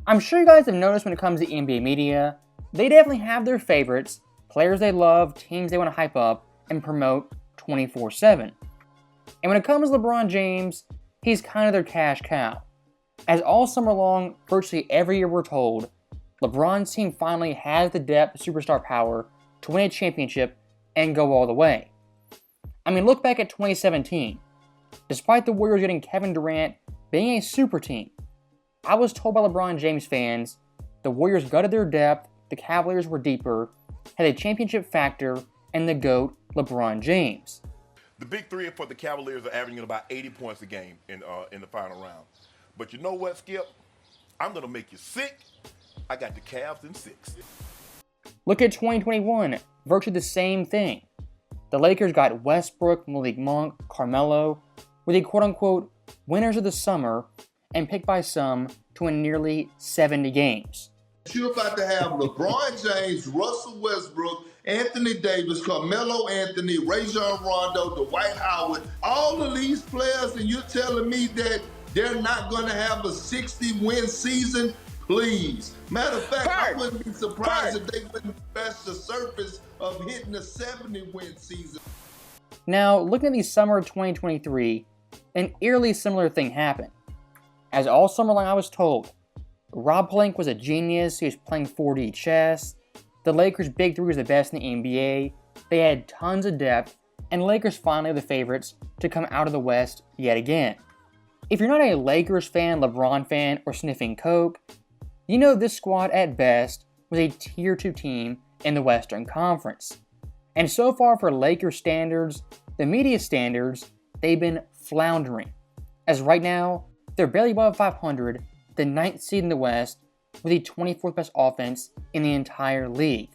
I'm sure you guys have noticed when it comes to NBA media, they definitely have their favorites, players they love, teams they want to hype up and promote 24/7. And when it comes to LeBron James, he's kind of their cash cow. As all summer long, virtually every year we're told, LeBron's team finally has the depth, superstar power to win a championship and go all the way. I mean, look back at 2017. Despite the Warriors getting Kevin Durant being a super team, I was told by LeBron James fans the Warriors gutted their depth, the Cavaliers were deeper, had a championship factor, and the GOAT, LeBron James. The big three for the Cavaliers are averaging about 80 points a game in the final round. But you know what, Skip? I'm going to make you sick. I got the Cavs in 6. Look at 2021, virtually the same thing. The Lakers got Westbrook, Malik Monk, Carmelo, were the quote-unquote winners of the summer and picked by some to win nearly 70 games. You're about to have LeBron James, Russell Westbrook, Anthony Davis, Carmelo Anthony, Rajon Rondo, Dwight Howard, all of these players, and you're telling me that they're not going to have a 60-win season? Please. Matter of fact, I wouldn't be surprised if they wouldn't scratch the surface of hitting a 70-win season. Now, looking at the summer of 2023, an eerily similar thing happened. As all summer long I was told, Rob Pelinka was a genius, he was playing 4D chess, the Lakers' big three was the best in the NBA, they had tons of depth, and Lakers finally are the favorites to come out of the West yet again. If you're not a Lakers fan, LeBron fan, or sniffing coke, you know this squad at best was a tier 2 team in the Western Conference. And so far for Lakers standards, the media standards, they've been floundering. As right now, they're barely above 500, the 9th seed in the West, with the 24th best offense in the entire league.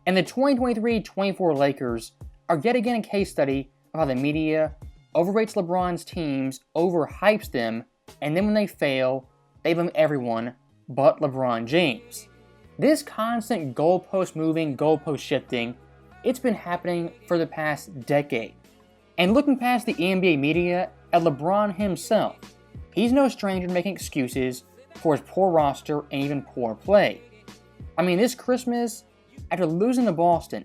And the 2023-24 Lakers are yet again a case study of how the media overrates LeBron's teams, overhypes them, and then when they fail, they blame everyone but LeBron James. This constant goalpost moving, goalpost shifting, it's been happening for the past decade. And looking past the NBA media at LeBron himself, he's no stranger to making excuses for his poor roster and even poor play. I mean, this Christmas, after losing to Boston,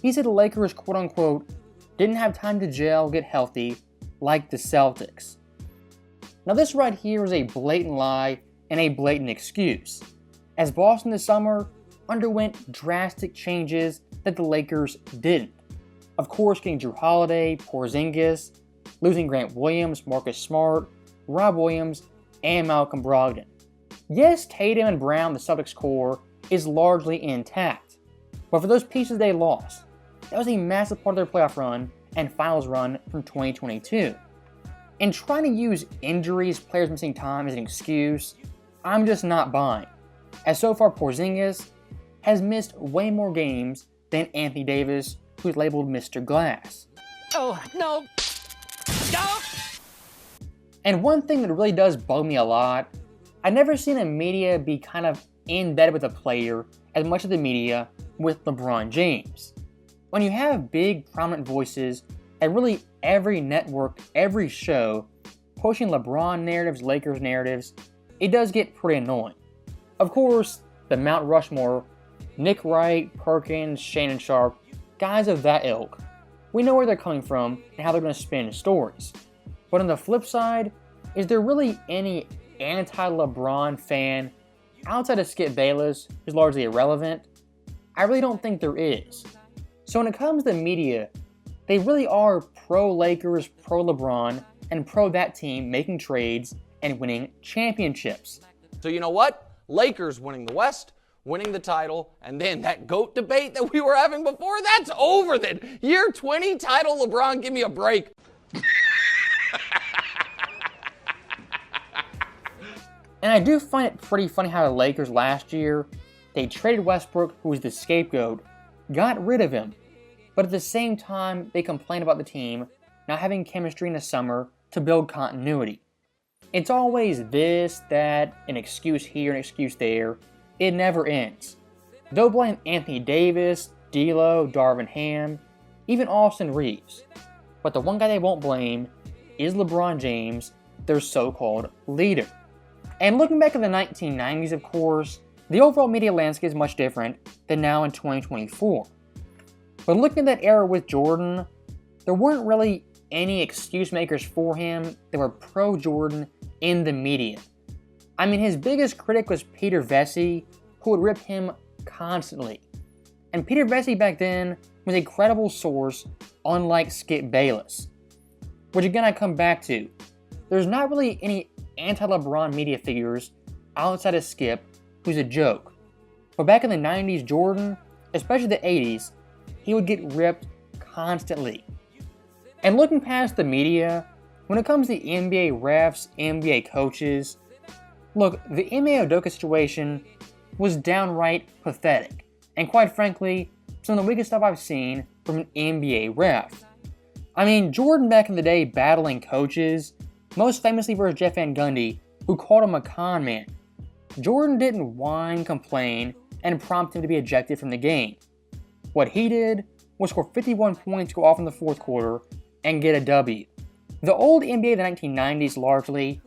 he said the Lakers, quote-unquote, didn't have time to gel, get healthy, like the Celtics. Now this right here is a blatant lie and a blatant excuse, as Boston this summer underwent drastic changes that the Lakers didn't. Of course, getting Drew Holiday, Porzingis, losing Grant Williams, Marcus Smart, Rob Williams, and Malcolm Brogdon. Yes, Tatum and Brown, the Celtics core, is largely intact, but for those pieces they lost, that was a massive part of their playoff run and finals run from 2022. And trying to use injuries, players missing time as an excuse, I'm just not buying. As so far Porzingis has missed way more games than Anthony Davis, who's labeled Mr. Glass. Oh, no. No! And one thing that really does bug me a lot, I've never seen the media be kind of in bed with a player as much as the media with LeBron James. When you have big, prominent voices at really every network, every show, pushing LeBron narratives, Lakers narratives, it does get pretty annoying. Of course, the Mount Rushmore, Nick Wright, Perkins, Shannon Sharp, guys of that ilk, we know where they're coming from and how they're going to spin stories. But on the flip side, is there really any anti-LeBron fan outside of Skip Bayless, who's largely irrelevant? I really don't think there is. So when it comes to the media, they really are pro-Lakers, pro-LeBron, and pro that team making trades and winning championships. So you know what? Lakers winning the West, winning the title, and then that GOAT debate that we were having before, that's over then. Year 20 title, LeBron, give me a break. And I do find it pretty funny how the Lakers last year, they traded Westbrook, who was the scapegoat, got rid of him. But at the same time, they complained about the team not having chemistry in the summer to build continuity. It's always this, that, an excuse here, an excuse there. It never ends. They'll blame Anthony Davis, D'Lo, Darvin Ham, even Austin Reeves. But the one guy they won't blame is LeBron James, their so-called leader. And looking back at the 1990s, of course, the overall media landscape is much different than now in 2024. But looking at that era with Jordan, there weren't really any excuse makers for him that were pro-Jordan in the media. I mean, his biggest critic was Peter Vesey, who would rip him constantly. And Peter Vesey back then was a credible source, unlike Skip Bayless. Which again I come back to. There's not really any anti-LeBron media figures outside of Skip, who's a joke. But back in the 90s, Jordan, especially the 80s, he would get ripped constantly. And looking past the media, when it comes to NBA refs, NBA coaches, look, the Ime Udoka situation was downright pathetic. And quite frankly, some of the weakest stuff I've seen from an NBA ref. I mean, Jordan back in the day battling coaches, most famously versus Jeff Van Gundy, who called him a con man. Jordan didn't whine, complain, and prompt him to be ejected from the game. What he did was score 51 points, go off in the fourth quarter, and get a W. The old NBA of the 1990s largely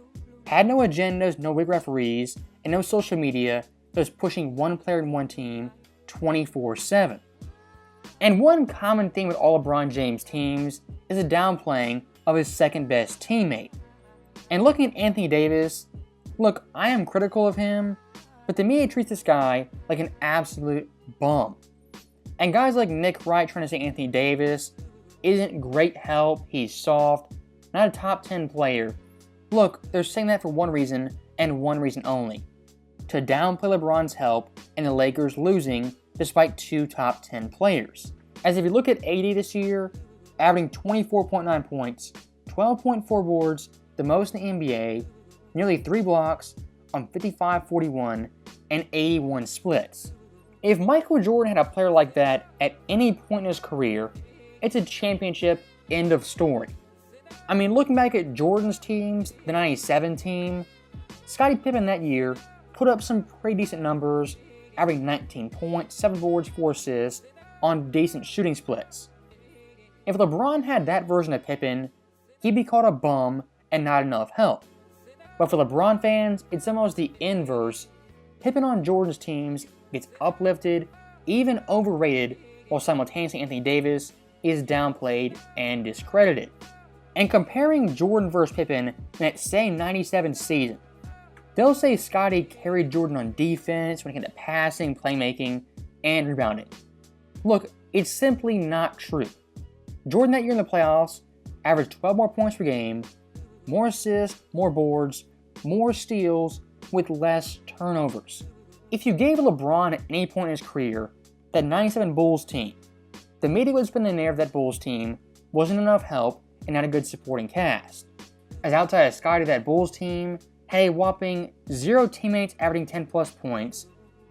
had no agendas, no big referees, and no social media that was pushing one player and one team 24/7. And one common theme with all LeBron James teams is a downplaying of his second best teammate. And looking at Anthony Davis, look, I am critical of him, but the media treats this guy like an absolute bum. And guys like Nick Wright trying to say Anthony Davis isn't great help, he's soft, not a top 10 player. Look, they're saying that for one reason, and one reason only. To downplay LeBron's help and the Lakers losing despite two top 10 players. As if you look at AD this year, averaging 24.9 points, 12.4 boards, the most in the NBA, nearly 3 blocks on 55-41 and 81 splits. If Michael Jordan had a player like that at any point in his career, it's a championship, end of story. I mean, looking back at Jordan's teams, the 97 team, Scottie Pippen that year put up some pretty decent numbers, averaging 19 points, 7 boards, 4 assists on decent shooting splits. If LeBron had that version of Pippen, he'd be called a bum and not enough help. But for LeBron fans, it's almost the inverse. Pippen on Jordan's teams gets uplifted, even overrated, while simultaneously Anthony Davis is downplayed and discredited. And comparing Jordan versus Pippen in that same 97 season, they'll say Scottie carried Jordan on defense when it came to passing, playmaking, and rebounding. Look, it's simply not true. Jordan that year in the playoffs averaged 12 more points per game, more assists, more boards, more steals, with less turnovers. If you gave LeBron at any point in his career that 97 Bulls team, the media would spin the narrative that Bulls team wasn't enough help and not a good supporting cast. As outside of Scottie, that Bulls team had a whopping 0 teammates averaging 10 plus points,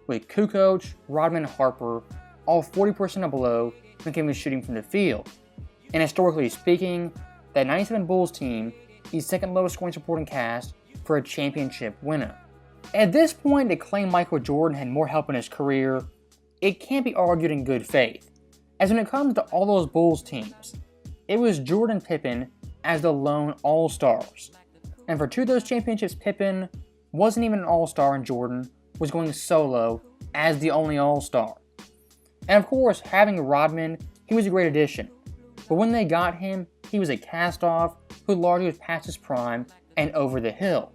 with Kukoc, Rodman, and Harper all 40% or below when it came to shooting from the field. And historically speaking, that 97 Bulls team is second lowest scoring supporting cast for a championship winner. At this point, to claim Michael Jordan had more help in his career, it can't be argued in good faith, as when it comes to all those Bulls teams, it was Jordan and Pippen as the lone All-Stars. And for 2 of those championships, Pippen wasn't even an All-Star and Jordan was going solo as the only All-Star. And of course, having Rodman, he was a great addition. But when they got him, he was a cast-off who largely was past his prime and over the hill.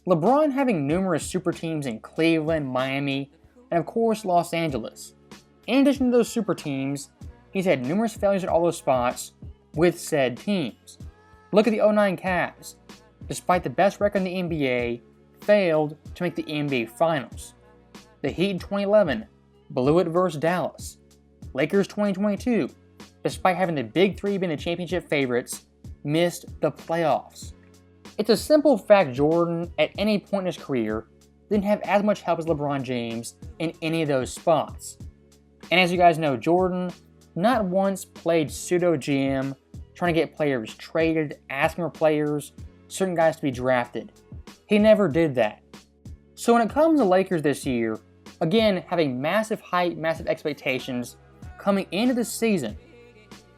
LeBron having numerous super teams in Cleveland, Miami, and of course Los Angeles. In addition to those super teams, he's had numerous failures at all those spots with said teams. Look at the 09 Cavs. Despite the best record in the NBA, failed to make the NBA Finals. The Heat in 2011 blew it versus Dallas. Lakers 2022, despite having the Big Three being the championship favorites, missed the playoffs. It's a simple fact Jordan, at any point in his career, didn't have as much help as LeBron James in any of those spots. And as you guys know, Jordan not once played pseudo GM, trying to get players traded, asking for players, certain guys to be drafted. He never did that. So when it comes to Lakers this year, again, having massive hype, massive expectations coming into the season,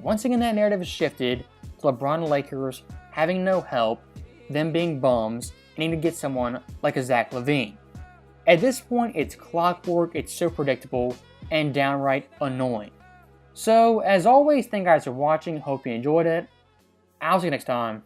once again that narrative is shifted to LeBron and Lakers having no help, them being bums, and need to get someone like a Zach LaVine. At this point, it's clockwork, it's so predictable, and downright annoying. So, as always, thank you guys for watching, hope you enjoyed it. I'll see you next time.